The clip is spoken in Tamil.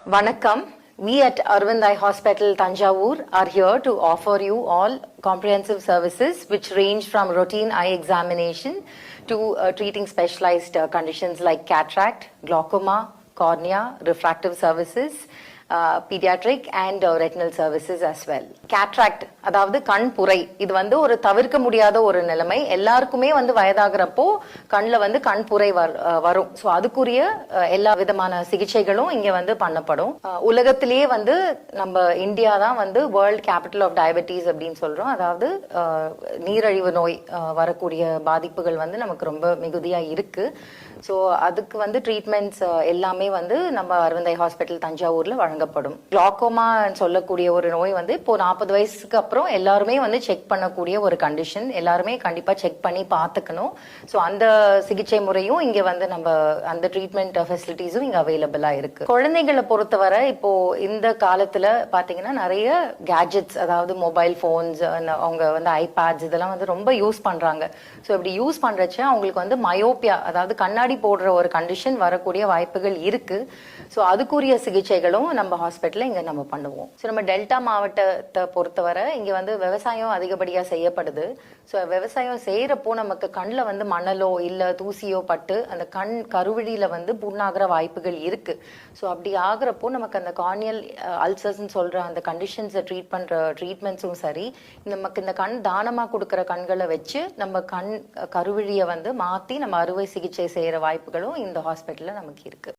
Vanakkam. We at Arvind Eye Hospital, Tanjavur are here to offer you all comprehensive services which range from routine eye examination to treating specialized conditions like cataract, glaucoma, cornea, refractive services, pediatric and retinal services as well. Cataract, அதாவது கண் புரை, இது வந்து ஒரு தவிர்க்க முடியாத ஒரு நிலைமை. எல்லாருக்குமே வந்து வயதாகிறப்போ கண்ணில் வந்து கண் புரை வரும். ஸோ அதுக்குரிய எல்லா விதமான சிகிச்சைகளும் இங்கே வந்து பண்ணப்படும். உலகத்திலேயே வந்து நம்ம இந்தியா தான் வந்து வேர்ல்ட் கேபிட்டல் ஆஃப் டயபெட்டிஸ் அப்படின்னு சொல்றோம். அதாவது நீரிழிவு நோய் வரக்கூடிய பாதிப்புகள் வந்து நமக்கு ரொம்ப மிகுதியாக இருக்கு. ஸோ அதுக்கு வந்து ட்ரீட்மெண்ட்ஸ் எல்லாமே வந்து நம்ம அரவிந்த் ஐ ஹாஸ்பிட்டல் தஞ்சாவூர்ல வழங்கப்படும். கிளாக்கோமா சொல்லக்கூடிய ஒரு நோய் வந்து இப்போ 40 வயசுக்கு அப்புறம் எல்லாருமே வந்து செக் பண்ணக்கூடிய ஒரு கண்டிஷன். எல்லாருமே கண்டிப்பா செக் பண்ணி பார்த்துக்கணும். ஸோ அந்த சிகிச்சை முறையும் இங்க வந்து நம்ம அந்த ட்ரீட்மெண்ட் ஃபெசிலிட்டிஸும் இங்க அவைலபிளா இருக்கு. குழந்தைகளை பொறுத்தவரை இப்போ இந்த காலத்துல பாத்தீங்கன்னா நிறைய கேஜெட்ஸ், அதாவது மொபைல் போன்ஸ், அவங்க வந்து ஐபேட்ஸ் இதெல்லாம் வந்து ரொம்ப யூஸ் பண்றாங்க. ஸோ இப்படி யூஸ் பண்றச்ச அவங்களுக்கு வந்து மயோப்பியா, அதாவது கண்ணாடி போடுற ஒரு கண்டிஷன் வரக்கூடிய வாய்ப்புகள் இருக்கு. ஸோ அதுக்குரிய சிகிச்சைகளும் நம்ம ஹாஸ்பிட்டல்ல இங்க நம்ம பண்ணுவோம். ஸோ நம்ம டெல்டா மாவட்டத்தை பொறுத்தவரை இங்க வந்து விவசாயம் அதிகப்படியா செய்யப்படுது. ஸோ விவசாயம் செய்யறப்போ நமக்கு கண்ணில் வந்து மணலோ இல்ல தூசியோ பட்டு அந்த கண் கருவிழியில வந்து புண்ணாகிற வாய்ப்புகள் இருக்கு. ஸோ அப்படி ஆகுறப்போ நமக்கு அந்த கார்னியல் அல்சர்ஸ்ன்னு சொல்ற அந்த கண்டிஷன்ஸை ட்ரீட் பண்ற ட்ரீட்மெண்ட்ஸும் சரி, நமக்கு இந்த கண் தானமா கொடுக்குற கண்களை வச்சு நம்ம கண் கருவிழியை வந்து மாத்தி நம்ம அறுவை சிகிச்சை செய்யற வாய்ப்புகளும் இந்த ஹாஸ்பிட்டல்ல நமக்கு இருக்கு.